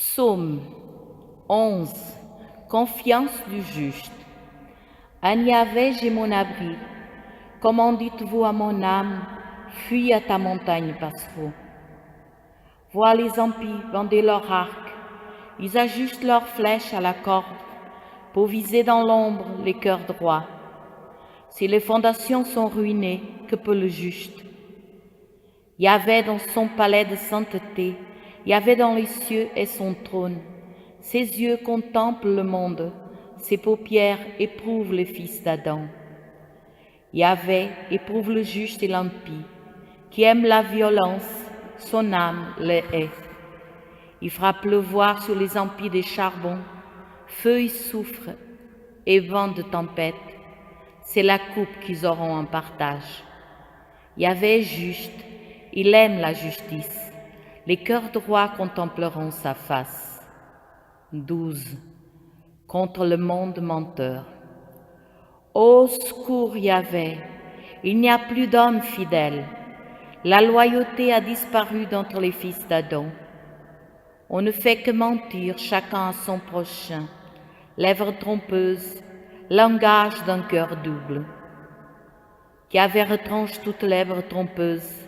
Psaume 11. Confiance du juste. En Yahvé, j'ai mon abri. Comment dites-vous à mon âme, fuis à ta montagne passereau. Vois les impies bander leur arc. Ils ajustent leurs flèches à la corde pour viser dans l'ombre les cœurs droits. Si les fondations sont ruinées, que peut le juste? Yahvé dans son palais de sainteté, Yahvé dans les cieux est son trône. Ses yeux contemplent le monde, ses paupières éprouvent les fils d'Adam. Yahvé éprouve le juste et l'impie, qui aime la violence, son âme les hait. Il fera pleuvoir sur les impies des charbons, feu et soufre et vent de tempête. C'est la coupe qu'ils auront en partage. Yahvé est juste, il aime la justice. Les cœurs droits contempleront sa face. 12. Contre le monde menteur. Ô secours Yahvé, il n'y a plus d'hommes fidèles. La loyauté a disparu d'entre les fils d'Adam. On ne fait que mentir chacun à son prochain. Lèvres trompeuses, langage d'un cœur double. Yahvé retranche toute lèvre trompeuse.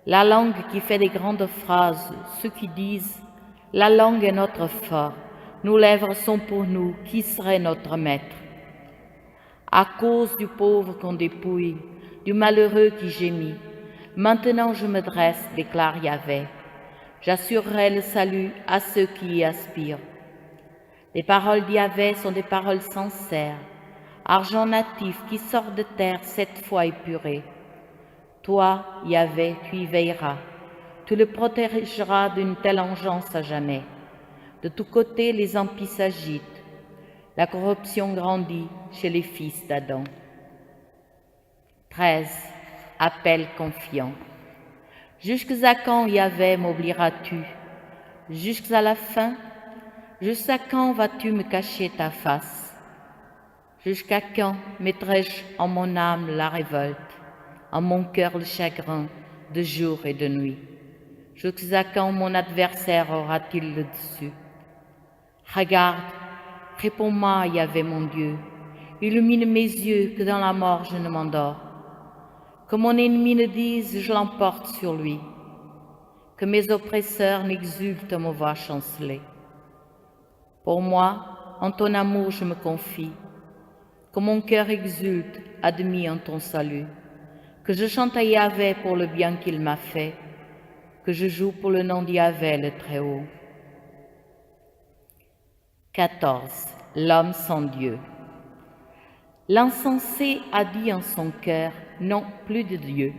La langue qui fait des grandes phrases, ceux qui disent « La langue est notre fort, nos lèvres sont pour nous, qui serait notre maître ?» À cause du pauvre qu'on dépouille, du malheureux qui gémit, maintenant je me dresse, déclare Yahvé. J'assurerai le salut à ceux qui y aspirent. Les paroles d'Yahvé sont des paroles sincères, argent natif qui sort de terre 7 fois épuré. Toi, Yahvé, tu y veilleras, tu le protégeras d'une telle engeance à jamais. De tous côtés, les impies s'agitent, la corruption grandit chez les fils d'Adam. 13. Appel confiant. Jusqu'à quand, Yahvé, m'oublieras-tu? Jusqu'à la fin? Jusqu'à quand vas-tu me cacher ta face? Jusqu'à quand mettrai-je en mon âme la révolte, en mon cœur le chagrin, de jour et de nuit? Jusqu'à quand mon adversaire aura-t-il le dessus? Regarde, réponds-moi, Yahvé mon Dieu, illumine mes yeux, que dans la mort je ne m'endors. Que mon ennemi ne dise, je l'emporte sur lui. Que mes oppresseurs n'exultent à me voir chanceler. Pour moi, en ton amour je me confie. Que mon cœur exulte à demi en ton salut. Que je chante à Yahvé pour le bien qu'il m'a fait. Que je joue pour le nom d'Yahvé le Très-Haut. 14. L'homme sans Dieu. L'insensé a dit en son cœur, non, plus de Dieu.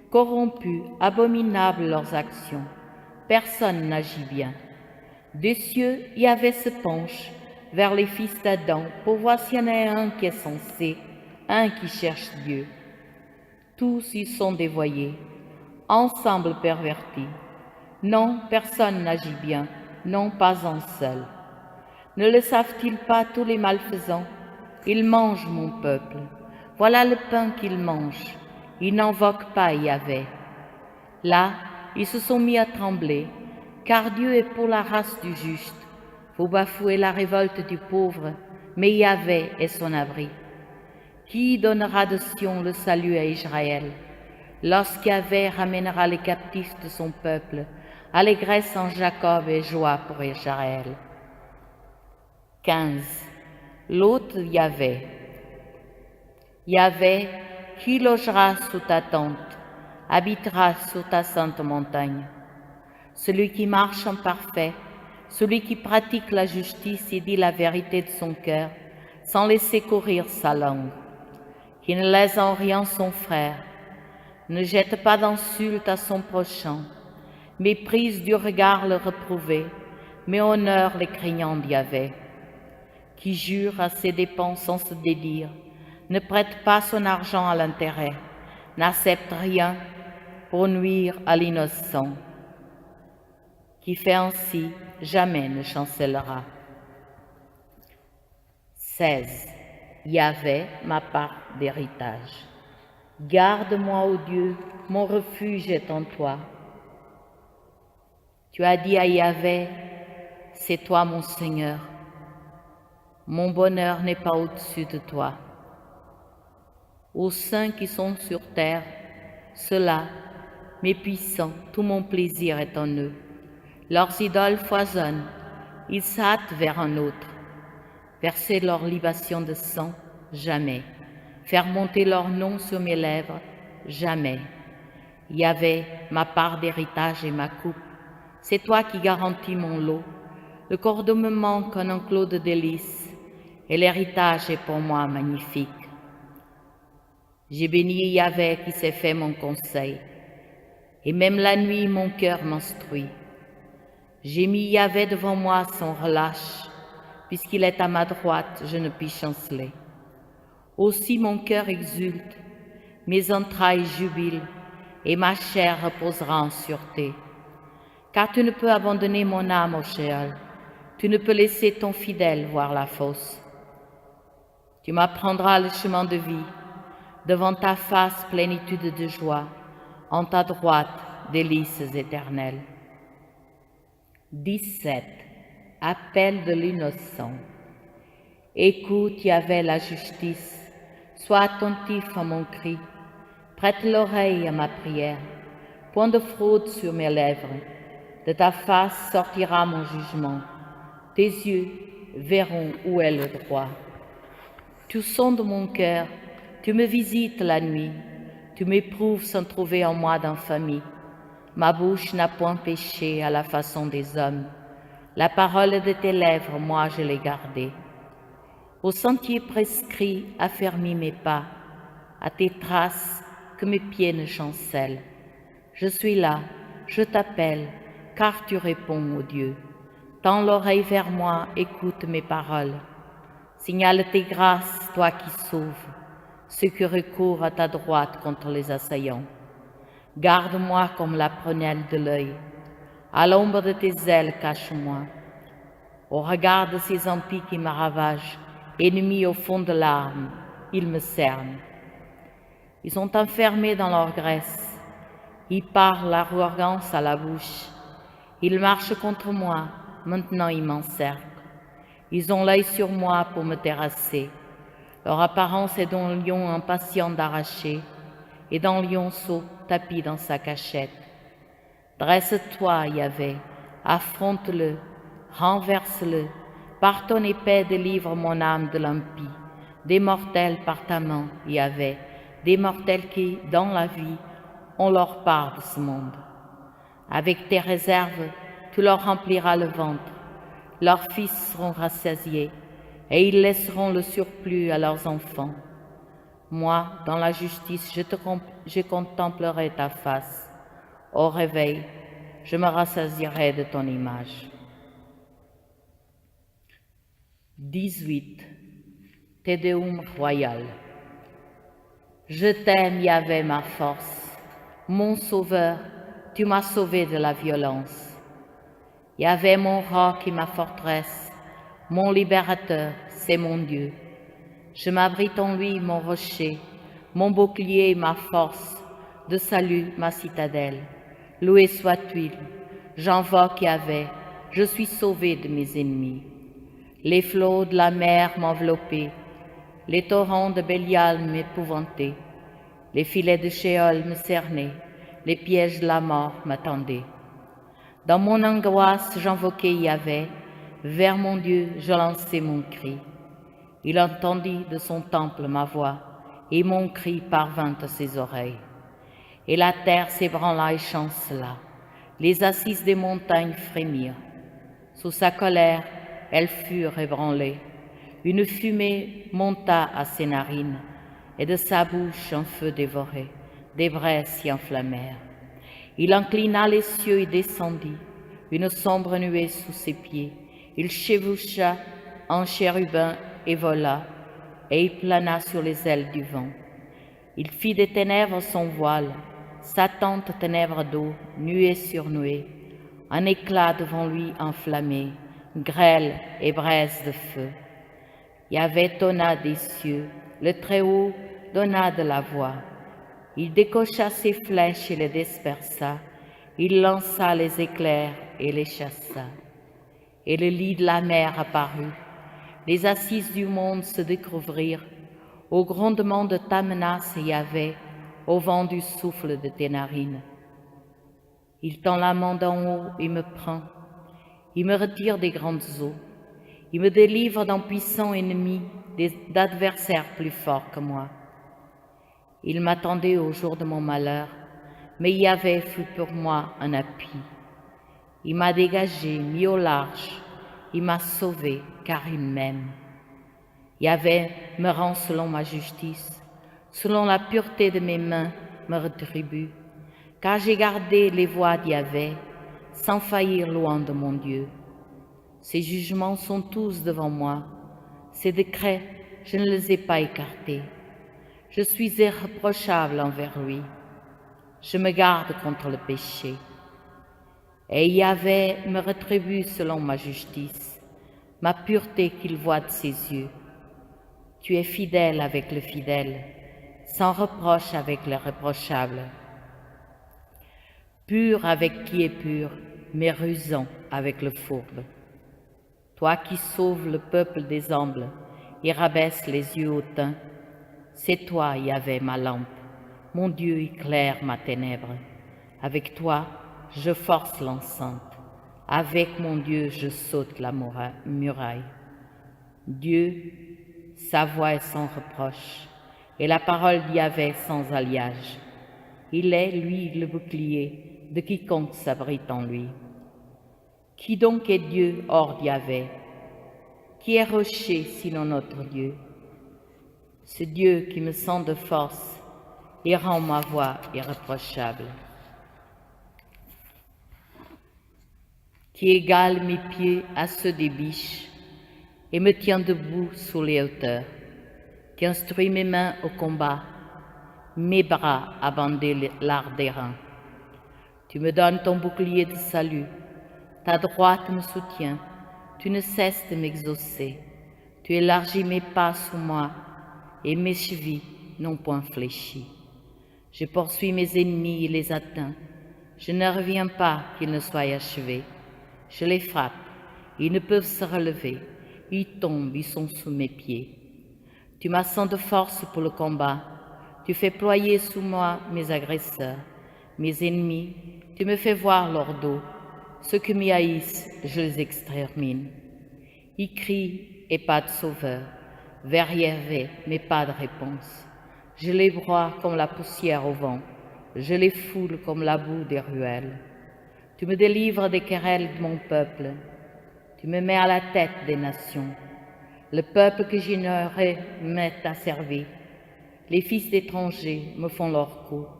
Corrompus, abominables leurs actions. Personne n'agit bien. Des cieux, Yahvé se penche vers les fils d'Adam pour voir s'il y en a un qui est sensé, un qui cherche Dieu. Tous y sont dévoyés, ensemble pervertis. Non, personne n'agit bien, non, pas un seul. Ne le savent-ils pas tous les malfaisants? Ils mangent mon peuple. Voilà le pain qu'ils mangent. Ils n'invoquent pas Yahvé. Là, ils se sont mis à trembler, car Dieu est pour la race du juste. Vous bafouez la révolte du pauvre, mais Yahvé est son abri. Qui donnera de Sion le salut à Israël? Lorsqu'Yahvé ramènera les captifs de son peuple, allégresse en Jacob et joie pour Israël. 15. L'hôte Yahvé. Yahvé, qui logera sous ta tente, habitera sur ta sainte montagne. Celui qui marche en parfait, celui qui pratique la justice et dit la vérité de son cœur, sans laisser courir sa langue, qui ne lèse en rien son frère, ne jette pas d'insultes à son prochain, méprise du regard le reprouvé, mais honore les craignants d'Yahvé, qui jure à ses dépens sans se dédire, ne prête pas son argent à l'intérêt, n'accepte rien pour nuire à l'innocent, qui fait ainsi jamais ne chancellera. 16. Yahvé, ma part d'héritage. Garde-moi, ô Dieu, mon refuge est en toi. Tu as dit à Yahvé, c'est toi mon Seigneur. Mon bonheur n'est pas au-dessus de toi. Aux saints qui sont sur terre, ceux-là, mes puissants, tout mon plaisir est en eux. Leurs idoles foisonnent, ils s'hâtent vers un autre. Verser leur libation de sang, jamais. Faire monter leur nom sur mes lèvres, jamais. Yahvé, ma part d'héritage et ma coupe, c'est toi qui garantis mon lot. Le cordeau me manque en enclos de délices, et l'héritage est pour moi magnifique. J'ai béni Yahvé qui s'est fait mon conseil, et même la nuit mon cœur m'instruit. J'ai mis Yahvé devant moi sans relâche, puisqu'il est à ma droite, je ne puis chanceler. Aussi mon cœur exulte, mes entrailles jubilent, et ma chair reposera en sûreté. Car tu ne peux abandonner mon âme au Sheol, tu ne peux laisser ton fidèle voir la fosse. Tu m'apprendras le chemin de vie, devant ta face plénitude de joie, en ta droite délices éternelles. 17. Appel de l'innocent. Écoute, Yahvé, la justice, sois attentif à mon cri, prête l'oreille à ma prière, point de fraude sur mes lèvres, de ta face sortira mon jugement, tes yeux verront où est le droit. Tu sondes mon cœur, tu me visites la nuit, tu m'éprouves sans trouver en moi d'infamie. Ma bouche n'a point péché à la façon des hommes, la parole de tes lèvres, moi je l'ai gardée. Au sentier prescrit, affermis mes pas, à tes traces que mes pieds ne chancellent. Je suis là, je t'appelle, car tu réponds, ô Dieu. Tends l'oreille vers moi, écoute mes paroles. Signale tes grâces, toi qui sauves, ceux qui recourent à ta droite contre les assaillants. Garde-moi comme la prunelle de l'œil. À l'ombre de tes ailes, cache-moi. Au regard de ces impies qui me ravagent, ennemis au fond de l'âme, ils me cernent. Ils sont enfermés dans leur graisse. Ils parlent l'arrogance à la bouche. Ils marchent contre moi, maintenant ils m'encerclent. Ils ont l'œil sur moi pour me terrasser. Leur apparence est d'un lion impatient d'arracher, et d'un lionceau tapi dans sa cachette. Dresse-toi, Yahvé, affronte-le, renverse-le, par ton épée délivre mon âme de l'impie, des mortels par ta main, Yahvé, des mortels qui, dans la vie, ont leur part de ce monde. Avec tes réserves, tu leur rempliras le ventre, leurs fils seront rassasiés, et ils laisseront le surplus à leurs enfants. Moi, dans la justice, je contemplerai ta face. Au réveil, je me rassasierai de ton image. 18. Te Deum royal. Je t'aime, Yahvé, ma force. Mon sauveur, tu m'as sauvé de la violence. Yahvé, mon roc et ma forteresse, mon libérateur, c'est mon Dieu. Je m'abrite en lui, mon rocher, mon bouclier et ma force, de salut, ma citadelle. Loué sois-tu, j'invoque Yahvé, je suis sauvé de mes ennemis. Les flots de la mer m'enveloppaient, les torrents de Bélial m'épouvantaient, les filets de Sheol me cernaient, les pièges de la mort m'attendaient. Dans mon angoisse, j'invoquais Yahvé, vers mon Dieu, je lançais mon cri. Il entendit de son temple ma voix, et mon cri parvint à ses oreilles. Et la terre s'ébranla et chancela, les assises des montagnes frémirent. Sous sa colère, elles furent ébranlées. Une fumée monta à ses narines, et de sa bouche un feu dévoré, des braises s'y enflammèrent. Il inclina les cieux et descendit, une sombre nuée sous ses pieds. Il chevaucha en chérubin et vola, et il plana sur les ailes du vent. Il fit des ténèbres son voile, sa tente ténèbres d'eau, nuée sur nuée, un éclat devant lui enflammé, grêle et braise de feu. Yahvé tonna des cieux, le Très-Haut donna de la voix. Il décocha ses flèches et les dispersa, il lança les éclairs et les chassa. et le lit de la mer apparut. Les assises du monde se découvrirent, au grondement de ta menace, Yahvé, au vent du souffle de tes narines. Il tend la main d'en haut et me prend. Il me retire des grandes eaux. Il me délivre d'un puissant ennemi, d'adversaires plus forts que moi. Il m'attendait au jour de mon malheur, mais Yahvé fut pour moi un appui. Il m'a dégagé, mis au large. Il m'a sauvé, car il m'aime. Yahvé me rend selon ma justice, selon la pureté de mes mains me rétribue, car j'ai gardé les voies d'Yahvé, sans faillir loin de mon Dieu. Ses jugements sont tous devant moi, ses décrets, je ne les ai pas écartés. Je suis irréprochable envers lui. Je me garde contre le péché. Et Yahvé me rétribue selon ma justice, ma pureté qu'il voit de ses yeux. Tu es fidèle avec le fidèle, sans reproche avec le reprochable. Pur avec qui est pur, mais rusant avec le fourbe. Toi qui sauves le peuple des humbles et rabaisse les yeux hautains, c'est toi, Yahvé, ma lampe, mon Dieu éclaire ma ténèbre. Avec toi, je force l'enceinte. Avec mon Dieu, je saute la muraille. Dieu, sa voix est sans reproche, et la parole d'Yahvé sans alliage. Il est, lui, le bouclier de quiconque s'abrite en lui. Qui donc est Dieu hors d'Yahvé? Qui est rocher sinon notre Dieu? Ce Dieu qui me sent de force et rend ma voix irréprochable. Qui égale mes pieds à ceux des biches et me tient debout sur les hauteurs, qui instruit mes mains au combat, mes bras à bander l'art des reins. Tu me donnes ton bouclier de salut, ta droite me soutient, tu ne cesses de m'exaucer, tu élargis mes pas sous moi et mes chevilles n'ont point fléchi. Je poursuis mes ennemis et les atteins, je ne reviens pas qu'ils ne soient achevés. Je les frappe, ils ne peuvent se relever, ils tombent, ils sont sous mes pieds. Tu m'assens de force pour le combat, tu fais ployer sous moi mes agresseurs, mes ennemis, tu me fais voir leur dos. Ceux qui m'y haïssent, je les extermine. Ils crient et pas de sauveur, vers Yahvé, mais pas de réponse. Je les broie comme la poussière au vent, je les foule comme la boue des ruelles. Tu me délivres des querelles de mon peuple, tu me mets à la tête des nations. Le peuple que j'ignorais m'est asservi. Les fils d'étrangers me font leur cours.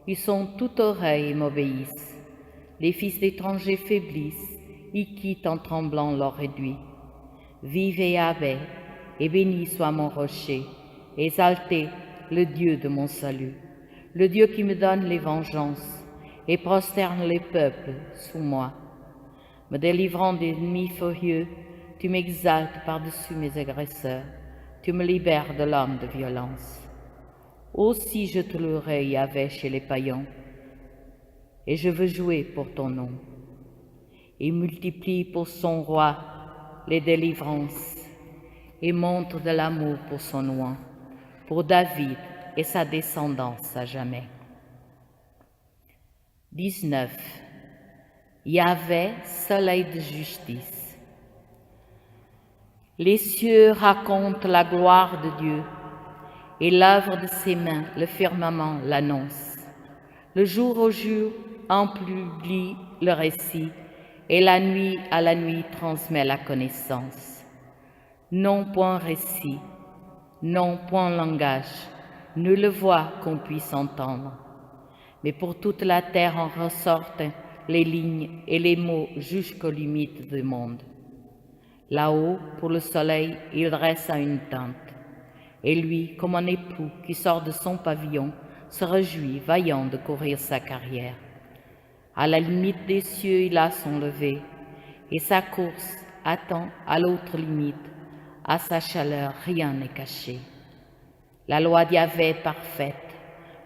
Ils sont tout oreilles et m'obéissent. Les fils d'étrangers faiblissent, ils quittent en tremblant leur réduit. Vive Yahvé, et béni soit mon rocher, exalté le Dieu de mon salut, le Dieu qui me donne les vengeances et prosterne les peuples sous moi. Me délivrant d'ennemis furieux, tu m'exaltes par-dessus mes agresseurs, tu me libères de l'homme de violence. Aussi je te louerai, Yahvé, chez les païens, et je veux jouer pour ton nom. Il multiplie pour son roi les délivrances et montre de l'amour pour son oint, pour David et sa descendance à jamais. 19. Yahvé, soleil de justice. Les cieux racontent la gloire de Dieu, et l'œuvre de ses mains, le firmament, l'annonce. Le jour au jour emplit le récit, et la nuit à la nuit transmet la connaissance. Non point récit, non point langage, nulle voix qu'on puisse entendre. Mais pour toute la terre en ressortent les lignes et les mots jusqu'aux limites du monde. Là-haut, pour le soleil, il dresse à une tente. Et lui, comme un époux qui sort de son pavillon, se réjouit, vaillant de courir sa carrière. À la limite des cieux, il a son lever, et sa course attend à l'autre limite. À sa chaleur, rien n'est caché. La loi d'Yahvé est parfaite,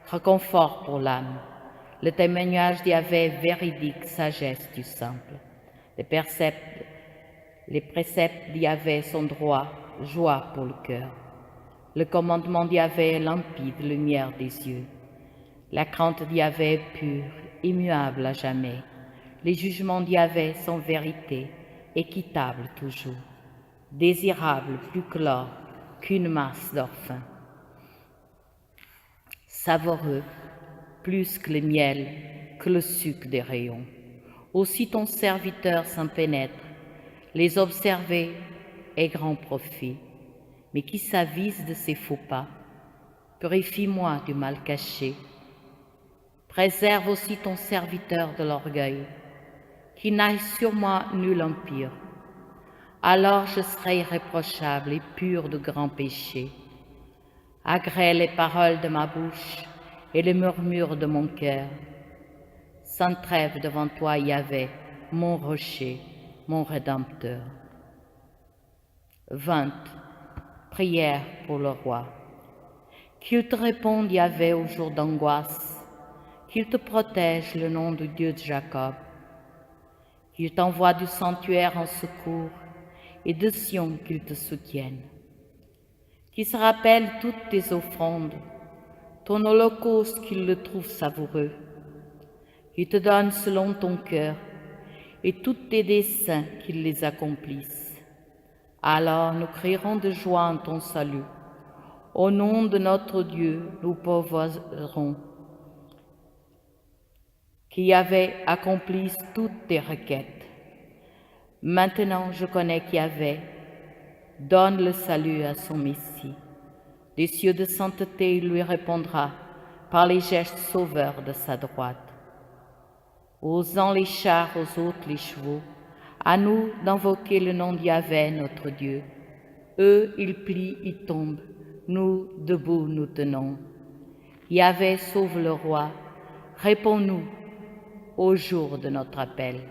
réconfort pour l'âme. Le témoignage d'Yahvé est véridique, sagesse du simple. Les préceptes Les préceptes d'Yahvé sont droits, joie pour le cœur. Le commandement d'Yahvé est limpide, lumière des yeux. La crainte d'Yahvé est pure, immuable à jamais. Les jugements d'Yahvé sont vérité, équitables toujours, désirables plus que l'or, qu'une masse d'or fin. Savoureux, plus que le miel, que le sucre des rayons. Aussi ton serviteur s'en pénètre, les observer est grand profit, mais qui s'avise de ses faux pas, purifie-moi du mal caché. Préserve aussi ton serviteur de l'orgueil, qui n'aille sur moi nul empire. Alors je serai irréprochable et pur de grands péchés. Agrée les paroles de ma bouche et les murmures de mon cœur. Sans trêve devant toi, Yahvé, mon rocher, mon rédempteur. 20. Prière pour le roi. Qu'il te réponde, Yahvé, au jour d'angoisse. Qu'il te protège, le nom du Dieu de Jacob. Qu'il t'envoie du sanctuaire en secours et de Sion qu'il te soutienne. Qu'il se rappelle toutes tes offrandes, ton holocauste qu'il le trouve savoureux. Qu'il te donne selon ton cœur et tous tes desseins qu'il les accomplisse. Alors nous crierons de joie en ton salut. Au nom de notre Dieu, nous pourvoirons. Qu'Yahvé accomplisse toutes tes requêtes. Maintenant je connais qu'Yahvé donne le salut à son Messie. Des cieux de sainteté il lui répondra par les gestes sauveurs de sa droite. Aux uns les chars, aux autres les chevaux, à nous d'invoquer le nom d'Yahvé notre Dieu. Eux, ils plient, ils tombent, nous, debout, nous tenons. Yahvé sauve le roi, réponds-nous au jour de notre appel.